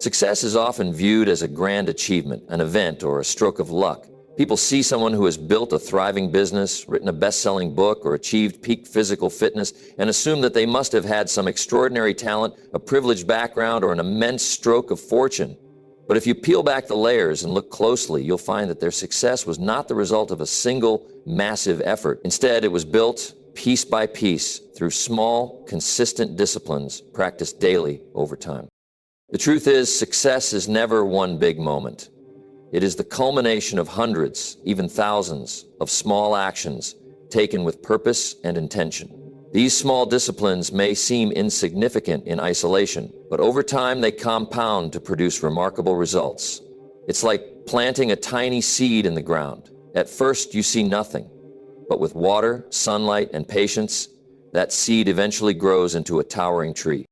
Success is often viewed as a grand achievement, an event, or a stroke of luck. People see someone who has built a thriving business, written a best-selling book, or achieved peak physical fitness and assume that they must have had some extraordinary talent, a privileged background, or an immense stroke of fortune. But if you peel back the layers and look closely, you'll find that their success was not the result of a single massive effort. Instead, it was built piece by piece through small, consistent disciplines practiced daily over time. The truth is, success is never one big moment. It is the culmination of hundreds, even thousands, of small actions taken with purpose and intention. These small disciplines may seem insignificant in isolation, but over time they compound to produce remarkable results. It's like planting a tiny seed in the ground. At first you see nothing, but with water, sunlight, and patience, that seed eventually grows into a towering tree.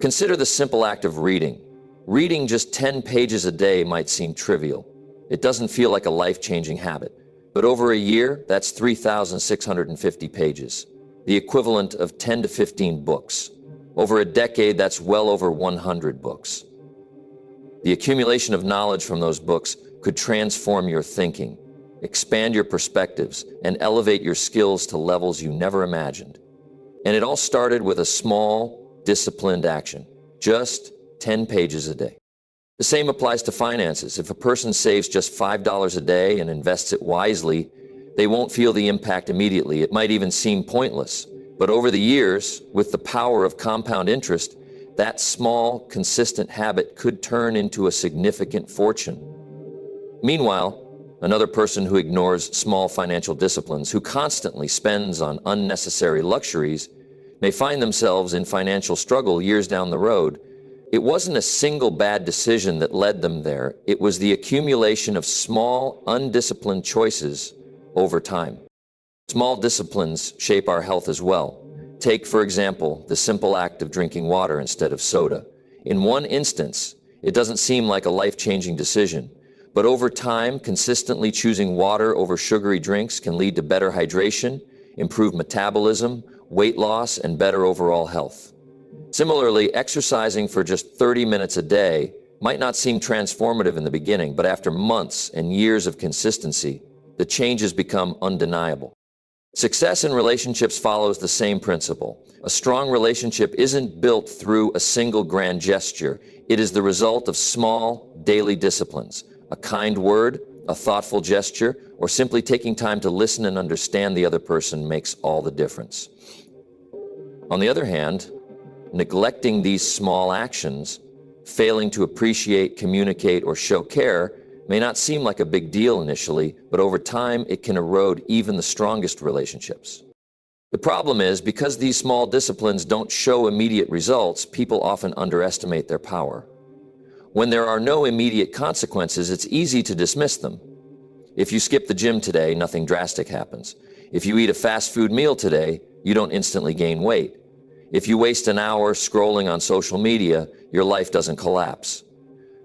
Consider the simple act of reading. Reading just 10 pages a day might seem trivial. It doesn't feel like a life-changing habit. But over a year, that's 3,650 pages, the equivalent of 10 to 15 books. Over a decade, that's well over 100 books. The accumulation of knowledge from those books could transform your thinking, expand your perspectives, and elevate your skills to levels you never imagined. And it all started with a small, disciplined action, just 10 pages a day. The same applies to finances. If a person saves just $5 a day and invests it wisely, they won't feel the impact immediately. It might even seem pointless. But over the years, with the power of compound interest, that small, consistent habit could turn into a significant fortune. Meanwhile, another person who ignores small financial disciplines, who constantly spends on unnecessary luxuries, may find themselves in financial struggle years down the road. It wasn't a single bad decision that led them there. It was the accumulation of small, undisciplined choices over time. Small disciplines shape our health as well. Take, for example, the simple act of drinking water instead of soda. In one instance, it doesn't seem like a life-changing decision, but over time, consistently choosing water over sugary drinks can lead to better hydration, improved metabolism, weight loss, and better overall health. Similarly, exercising for just 30 minutes a day might not seem transformative in the beginning, but after months and years of consistency, the changes become undeniable. Success in relationships follows the same principle. A strong relationship isn't built through a single grand gesture. It is the result of small, daily disciplines. A kind word, a thoughtful gesture, or simply taking time to listen and understand the other person makes all the difference. On the other hand, neglecting these small actions, failing to appreciate, communicate, or show care may not seem like a big deal initially, but over time it can erode even the strongest relationships. The problem is, because these small disciplines don't show immediate results, people often underestimate their power. When there are no immediate consequences, it's easy to dismiss them. If you skip the gym today, nothing drastic happens. If you eat a fast food meal today, you don't instantly gain weight. If you waste an hour scrolling on social media, your life doesn't collapse.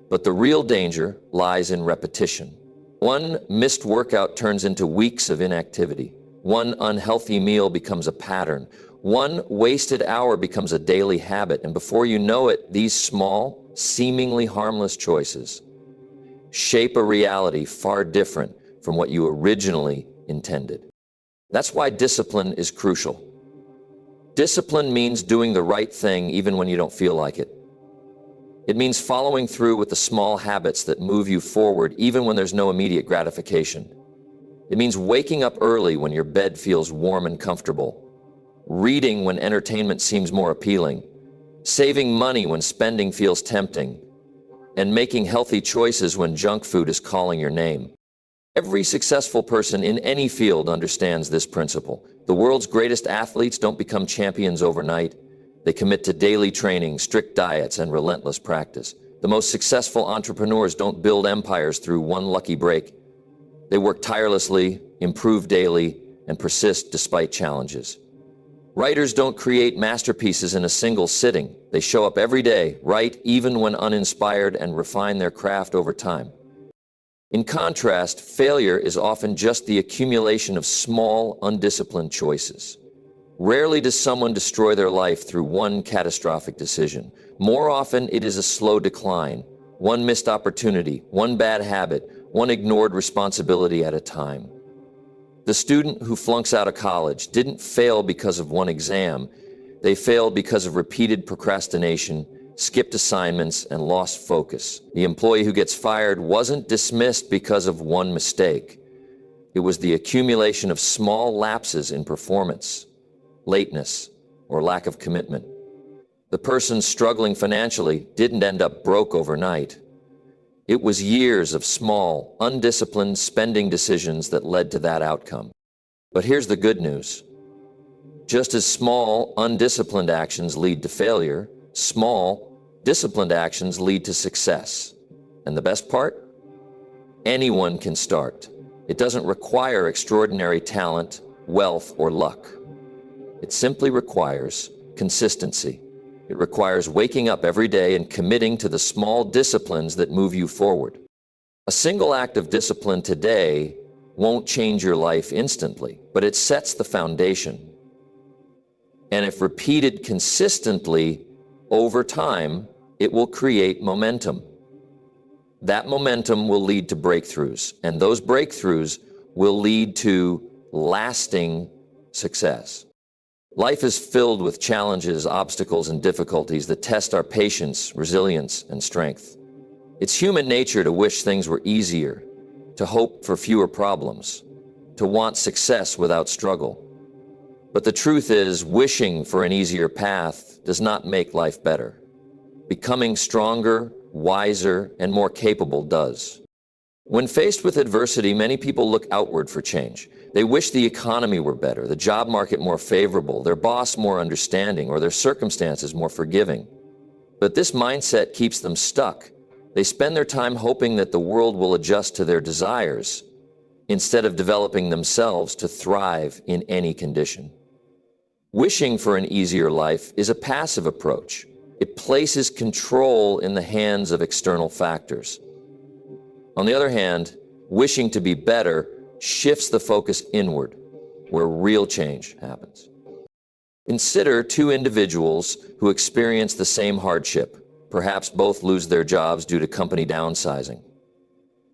But the real danger lies in repetition. One missed workout turns into weeks of inactivity. One unhealthy meal becomes a pattern. One wasted hour becomes a daily habit. And before you know it, these small, seemingly harmless choices shape a reality far different from what you originally intended. That's why discipline is crucial. Discipline means doing the right thing even when you don't feel like it. It means following through with the small habits that move you forward even when there's no immediate gratification. It means waking up early when your bed feels warm and comfortable, reading when entertainment seems more appealing, saving money when spending feels tempting, and making healthy choices when junk food is calling your name. Every successful person in any field understands this principle. The world's greatest athletes don't become champions overnight. They commit to daily training, strict diets, and relentless practice. The most successful entrepreneurs don't build empires through one lucky break. They work tirelessly, improve daily, and persist despite challenges. Writers don't create masterpieces in a single sitting. They show up every day, write even when uninspired, and refine their craft over time. In contrast, failure is often just the accumulation of small, undisciplined choices. Rarely does someone destroy their life through one catastrophic decision. More often, it is a slow decline, one missed opportunity, one bad habit, one ignored responsibility at a time. The student who flunks out of college didn't fail because of one exam. They failed because of repeated procrastination, skipped assignments, and lost focus. The employee who gets fired wasn't dismissed because of one mistake. It was the accumulation of small lapses in performance, lateness, or lack of commitment. The person struggling financially didn't end up broke overnight. It was years of small, undisciplined spending decisions that led to that outcome. But here's the good news. Just as small, undisciplined actions lead to failure, small, disciplined actions lead to success. And the best part? Anyone can start. It doesn't require extraordinary talent, wealth, or luck. It simply requires consistency. It requires waking up every day and committing to the small disciplines that move you forward. A single act of discipline today won't change your life instantly, but it sets the foundation. And if repeated consistently over time, it will create momentum. That momentum will lead to breakthroughs, and those breakthroughs will lead to lasting success. Life is filled with challenges, obstacles, and difficulties that test our patience, resilience, and strength. It's human nature to wish things were easier, to hope for fewer problems, to want success without struggle. But the truth is, wishing for an easier path does not make life better. Becoming stronger, wiser, and more capable does. When faced with adversity, many people look outward for change. They wish the economy were better, the job market more favorable, their boss more understanding, or their circumstances more forgiving. But this mindset keeps them stuck. They spend their time hoping that the world will adjust to their desires, instead of developing themselves to thrive in any condition. Wishing for an easier life is a passive approach. It places control in the hands of external factors. On the other hand, wishing to be better shifts the focus inward, where real change happens. Consider two individuals who experience the same hardship. Perhaps both lose their jobs due to company downsizing.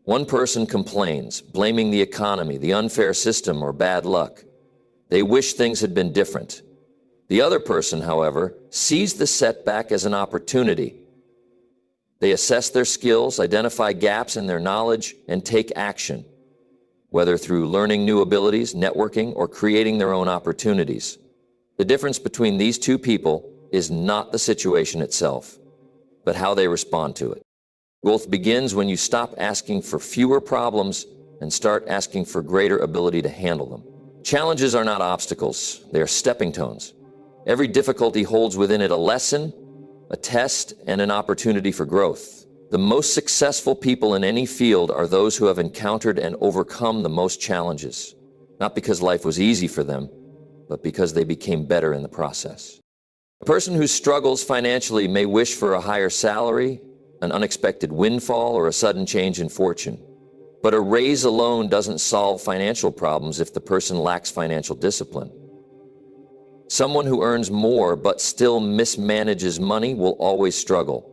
One person complains, blaming the economy, the unfair system, or bad luck. They wish things had been different. The other person, however, sees the setback as an opportunity. They assess their skills, identify gaps in their knowledge, and take action, whether through learning new abilities, networking, or creating their own opportunities. The difference between these two people is not the situation itself, but how they respond to it. Growth begins when you stop asking for fewer problems and start asking for greater ability to handle them. Challenges are not obstacles, they are stepping stones. Every difficulty holds within it a lesson, a test, and an opportunity for growth. The most successful people in any field are those who have encountered and overcome the most challenges, not because life was easy for them, but because they became better in the process. A person who struggles financially may wish for a higher salary, an unexpected windfall, or a sudden change in fortune. But a raise alone doesn't solve financial problems if the person lacks financial discipline. Someone who earns more but still mismanages money will always struggle,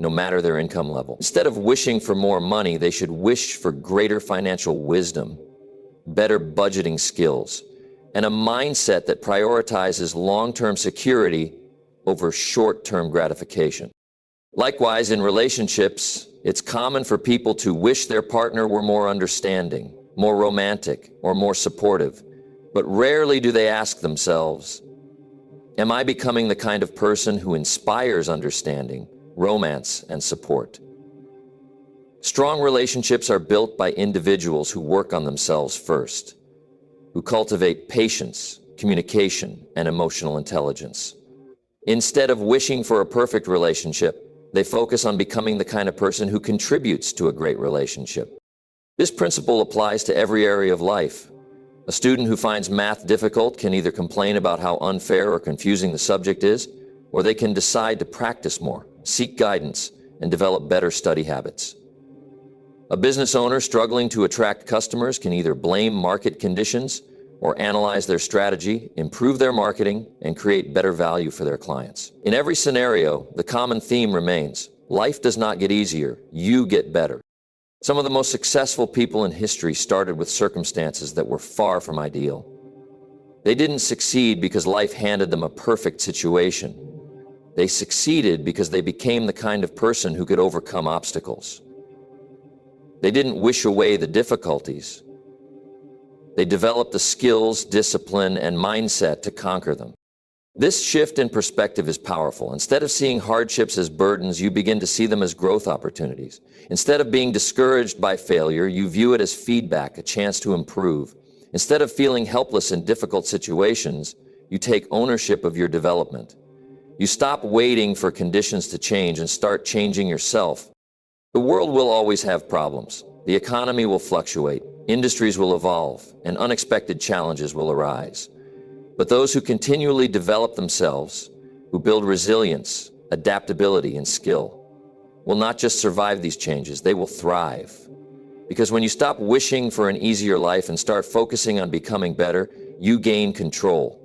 no matter their income level. Instead of wishing for more money, they should wish for greater financial wisdom, better budgeting skills, and a mindset that prioritizes long-term security over short-term gratification. Likewise, in relationships, it's common for people to wish their partner were more understanding, more romantic, or more supportive. But rarely do they ask themselves, am I becoming the kind of person who inspires understanding, romance, and support? Strong relationships are built by individuals who work on themselves first, who cultivate patience, communication, and emotional intelligence. Instead of wishing for a perfect relationship, they focus on becoming the kind of person who contributes to a great relationship. This principle applies to every area of life. A student who finds math difficult can either complain about how unfair or confusing the subject is, or they can decide to practice more, seek guidance, and develop better study habits. A business owner struggling to attract customers can either blame market conditions or analyze their strategy, improve their marketing, and create better value for their clients. In every scenario, the common theme remains: Life does not get easier, you get better. Some of the most successful people in history started with circumstances that were far from ideal. They didn't succeed because life handed them a perfect situation. They succeeded because they became the kind of person who could overcome obstacles. They didn't wish away the difficulties. They developed the skills, discipline, and mindset to conquer them. This shift in perspective is powerful. Instead of seeing hardships as burdens, you begin to see them as growth opportunities. Instead of being discouraged by failure, you view it as feedback, a chance to improve. Instead of feeling helpless in difficult situations, you take ownership of your development. You stop waiting for conditions to change and start changing yourself. The world will always have problems. The economy will fluctuate, industries will evolve, and unexpected challenges will arise. But those who continually develop themselves, who build resilience, adaptability, and skill, will not just survive these changes, they will thrive. Because when you stop wishing for an easier life and start focusing on becoming better, you gain control.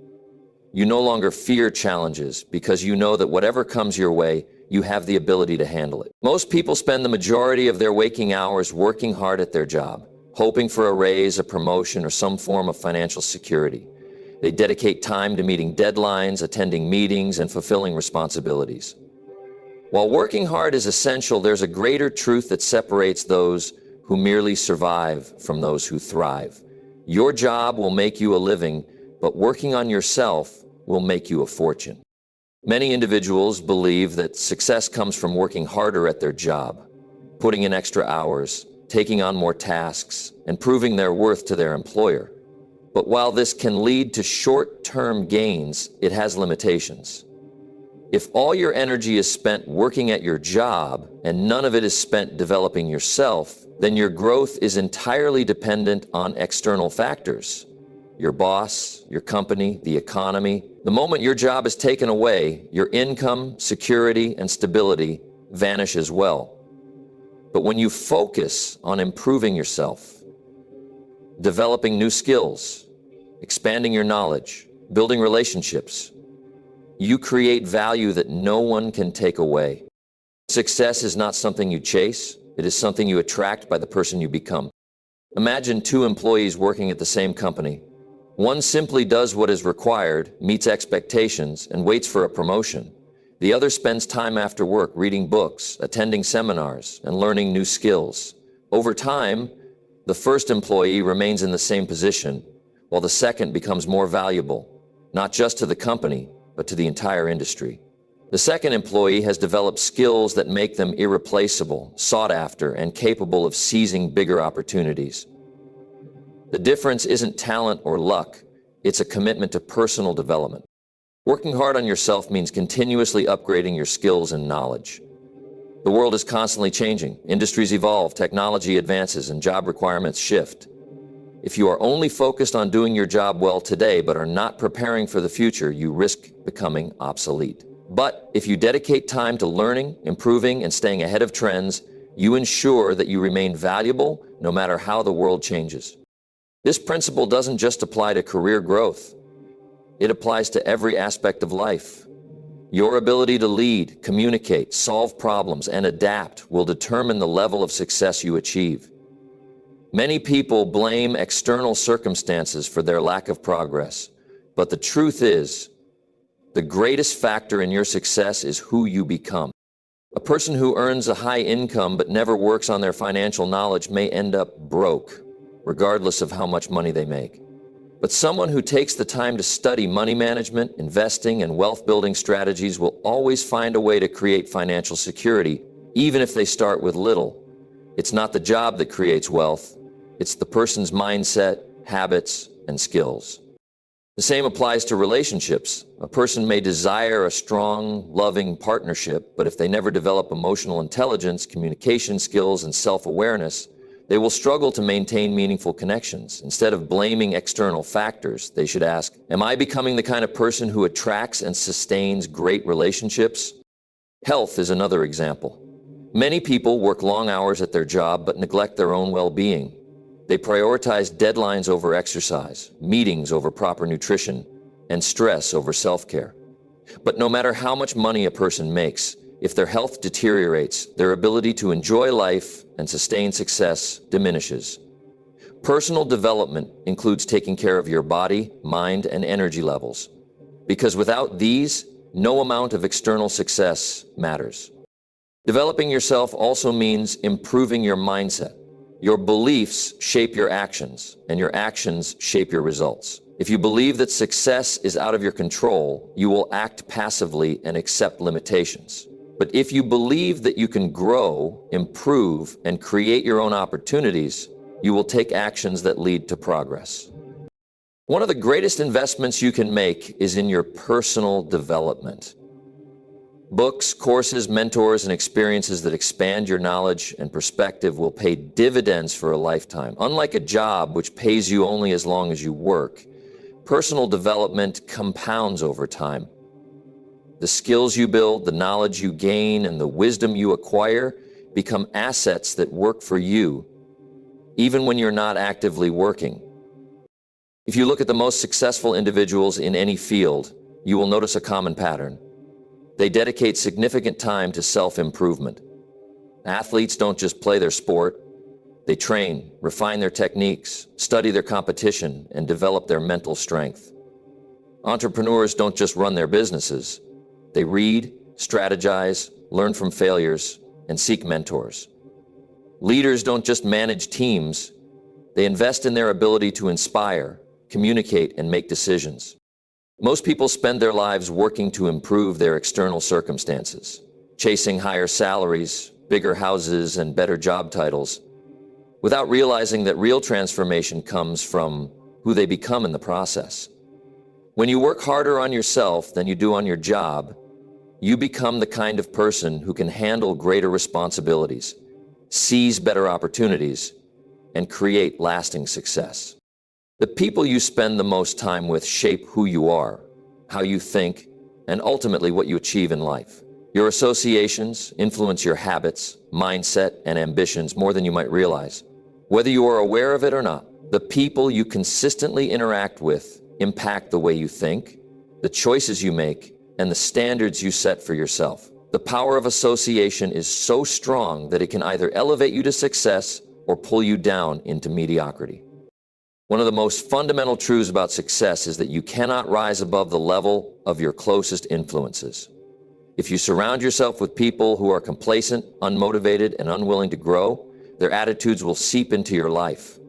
You no longer fear challenges because you know that whatever comes your way, you have the ability to handle it. Most people spend the majority of their waking hours working hard at their job, hoping for a raise, a promotion, or some form of financial security. They dedicate time to meeting deadlines, attending meetings, and fulfilling responsibilities. While working hard is essential, there's a greater truth that separates those who merely survive from those who thrive. Your job will make you a living, but working on yourself will make you a fortune. Many individuals believe that success comes from working harder at their job, putting in extra hours, taking on more tasks, and proving their worth to their employer. But while this can lead to short-term gains, it has limitations. If all your energy is spent working at your job and none of it is spent developing yourself, then your growth is entirely dependent on external factors. Your boss, your company, the economy. The moment your job is taken away, your income, security, and stability vanish as well. But when you focus on improving yourself, developing new skills, expanding your knowledge, building relationships, you create value that no one can take away. Success is not something you chase, it is something you attract by the person you become. Imagine two employees working at the same company. One simply does what is required, meets expectations, and waits for a promotion. The other spends time after work reading books, attending seminars, and learning new skills. Over time, the first employee remains in the same position, while the second becomes more valuable, not just to the company, but to the entire industry. The second employee has developed skills that make them irreplaceable, sought after, and capable of seizing bigger opportunities. The difference isn't talent or luck, it's a commitment to personal development. Working hard on yourself means continuously upgrading your skills and knowledge. The world is constantly changing. Industries evolve, technology advances, and job requirements shift. If you are only focused on doing your job well today but are not preparing for the future, you risk becoming obsolete. But if you dedicate time to learning, improving, and staying ahead of trends, you ensure that you remain valuable no matter how the world changes. This principle doesn't just apply to career growth. It applies to every aspect of life. Your ability to lead, communicate, solve problems, and adapt will determine the level of success you achieve. Many people blame external circumstances for their lack of progress, but the truth is, the greatest factor in your success is who you become. A person who earns a high income but never works on their financial knowledge may end up broke, regardless of how much money they make. But someone who takes the time to study money management, investing, and wealth-building strategies will always find a way to create financial security, even if they start with little. It's not the job that creates wealth, it's the person's mindset, habits, and skills. The same applies to relationships. A person may desire a strong, loving partnership, but if they never develop emotional intelligence, communication skills, and self-awareness, they will struggle to maintain meaningful connections. Instead of blaming external factors, they should ask, am I becoming the kind of person who attracts and sustains great relationships? Health is another example. Many people work long hours at their job but neglect their own well-being. They prioritize deadlines over exercise, meetings over proper nutrition, and stress over self-care. But no matter how much money a person makes, If their health deteriorates, their ability to enjoy life and sustain success diminishes. Personal development includes taking care of your body, mind, and energy levels, because without these, no amount of external success matters. Developing yourself also means improving your mindset. Your beliefs shape your actions, and your actions shape your results. If you believe that success is out of your control, you will act passively and accept limitations. But if you believe that you can grow, improve, and create your own opportunities, you will take actions that lead to progress. One of the greatest investments you can make is in your personal development. Books, courses, mentors, and experiences that expand your knowledge and perspective will pay dividends for a lifetime. Unlike a job, which pays you only as long as you work, personal development compounds over time. The skills you build, the knowledge you gain, and the wisdom you acquire become assets that work for you, even when you're not actively working. If you look at the most successful individuals in any field, you will notice a common pattern. They dedicate significant time to self-improvement. Athletes don't just play their sport. They train, refine their techniques, study their competition, and develop their mental strength. Entrepreneurs don't just run their businesses. They read, strategize, learn from failures, and seek mentors. Leaders don't just manage teams. They invest in their ability to inspire, communicate, and make decisions. Most people spend their lives working to improve their external circumstances, chasing higher salaries, bigger houses, and better job titles, without realizing that real transformation comes from who they become in the process. When you work harder on yourself than you do on your job, you become the kind of person who can handle greater responsibilities, seize better opportunities, and create lasting success. The people you spend the most time with shape who you are, how you think, and ultimately what you achieve in life. Your associations influence your habits, mindset, and ambitions more than you might realize. Whether you are aware of it or not, the people you consistently interact with impact the way you think, the choices you make, and the standards you set for yourself. The power of association is so strong that it can either elevate you to success or pull you down into mediocrity. One of the most fundamental truths about success is that you cannot rise above the level of your closest influences. If you surround yourself with people who are complacent, unmotivated, and unwilling to grow, their attitudes will seep into your life.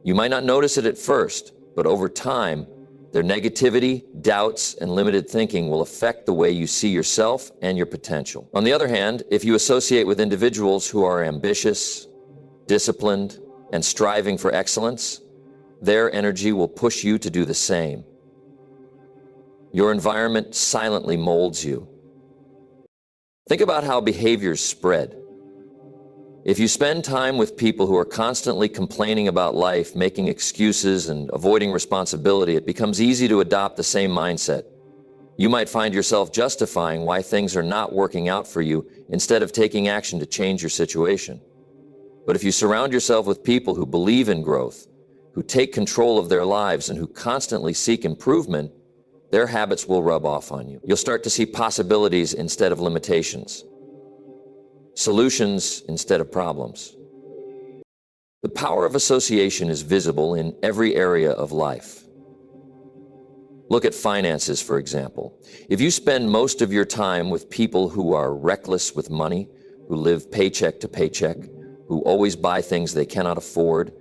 You might not notice it at first, but over time, their negativity, doubts, and limited thinking will affect the way you see yourself and your potential. On the other hand, if you associate with individuals who are ambitious, disciplined, and striving for excellence, their energy will push you to do the same. Your environment silently molds you. Think about how behaviors spread. If you spend time with people who are constantly complaining about life, making excuses, and avoiding responsibility, it becomes easy to adopt the same mindset. You might find yourself justifying why things are not working out for you instead of taking action to change your situation. But if you surround yourself with people who believe in growth, who take control of their lives, and who constantly seek improvement, their habits will rub off on you. You'll start to see possibilities instead of limitations, solutions instead of problems. The power of association is visible in every area of life. Look at finances, for example. If you spend most of your time with people who are reckless with money, who live paycheck to paycheck, who always buy things they cannot afford,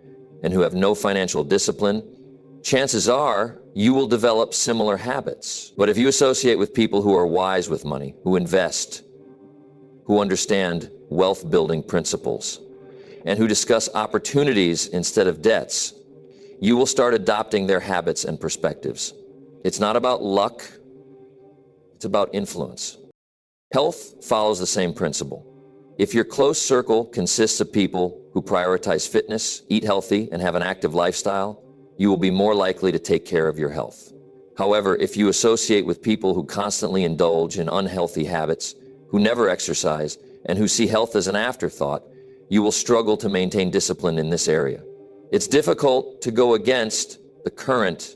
and who have no financial discipline, chances are you will develop similar habits. But if you associate with people who are wise with money, who invest, who understand wealth-building principles, and who discuss opportunities instead of debts, you will start adopting their habits and perspectives. It's not about luck, it's about influence. Health follows the same principle. If your close circle consists of people who prioritize fitness, eat healthy, and have an active lifestyle, you will be more likely to take care of your health. However, if you associate with people who constantly indulge in unhealthy habits, who never exercise, and who see health as an afterthought, you will struggle to maintain discipline in this area. It's difficult to go against the current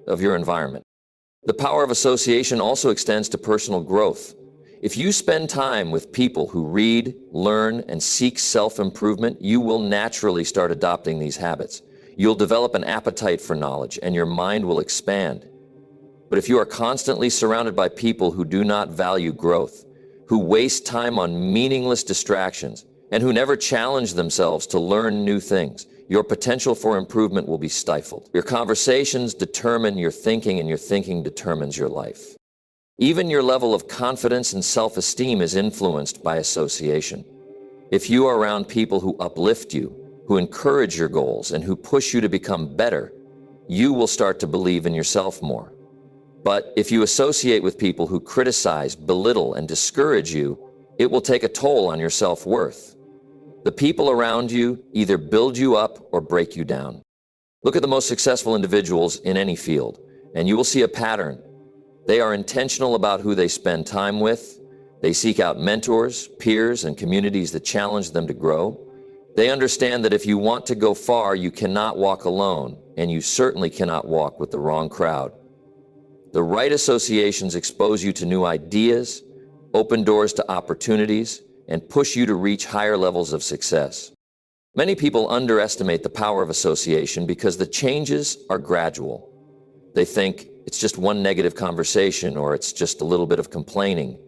of your environment. The power of association also extends to personal growth. If you spend time with people who read, learn, and seek self-improvement, you will naturally start adopting these habits. You'll develop an appetite for knowledge, and your mind will expand. But if you are constantly surrounded by people who do not value growth, who waste time on meaningless distractions, and who never challenge themselves to learn new things, your potential for improvement will be stifled. Your conversations determine your thinking, and your thinking determines your life. Even your level of confidence and self-esteem is influenced by association. If you are around people who uplift you, who encourage your goals, and who push you to become better, you will start to believe in yourself more. But if you associate with people who criticize, belittle, and discourage you, it will take a toll on your self-worth. The people around you either build you up or break you down. Look at the most successful individuals in any field, and you will see a pattern. They are intentional about who they spend time with. They seek out mentors, peers, and communities that challenge them to grow. They understand that if you want to go far, you cannot walk alone, and you certainly cannot walk with the wrong crowd. The right associations expose you to new ideas, open doors to opportunities, and push you to reach higher levels of success. Many people underestimate the power of association because the changes are gradual. They think it's just one negative conversation or it's just a little bit of complaining.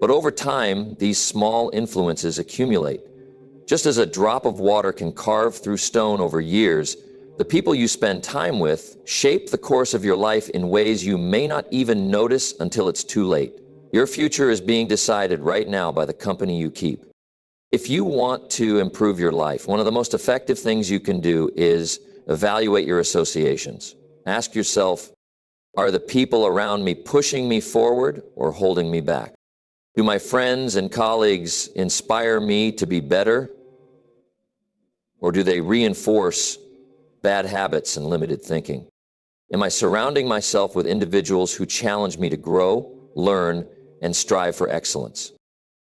But over time, these small influences accumulate. Just as a drop of water can carve through stone over years, the people you spend time with shape the course of your life in ways you may not even notice until it's too late. Your future is being decided right now by the company you keep. If you want to improve your life, one of the most effective things you can do is evaluate your associations. Ask yourself, are the people around me pushing me forward or holding me back? Do my friends and colleagues inspire me to be better? Or do they reinforce bad habits and limited thinking? Am I surrounding myself with individuals who challenge me to grow, learn, and strive for excellence?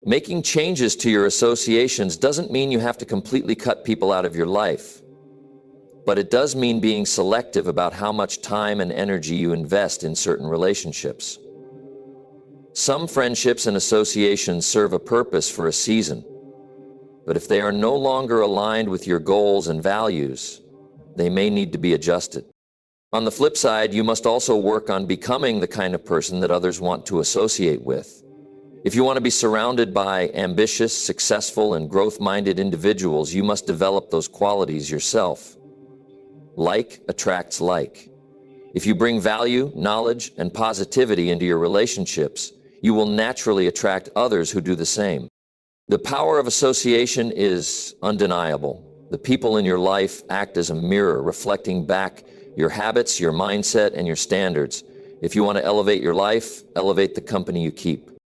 Making changes to your associations doesn't mean you have to completely cut people out of your life, but it does mean being selective about how much time and energy you invest in certain relationships. Some friendships and associations serve a purpose for a season, but if they are no longer aligned with your goals and values, they may need to be adjusted. On the flip side, you must also work on becoming the kind of person that others want to associate with. If you want to be surrounded by ambitious, successful, and growth-minded individuals, you must develop those qualities yourself. Like attracts like. If you bring value, knowledge, and positivity into your relationships, you will naturally attract others who do the same. The power of association is undeniable. The people in your life act as a mirror, reflecting back your habits, your mindset, and your standards. If you want to elevate your life, elevate the company you keep.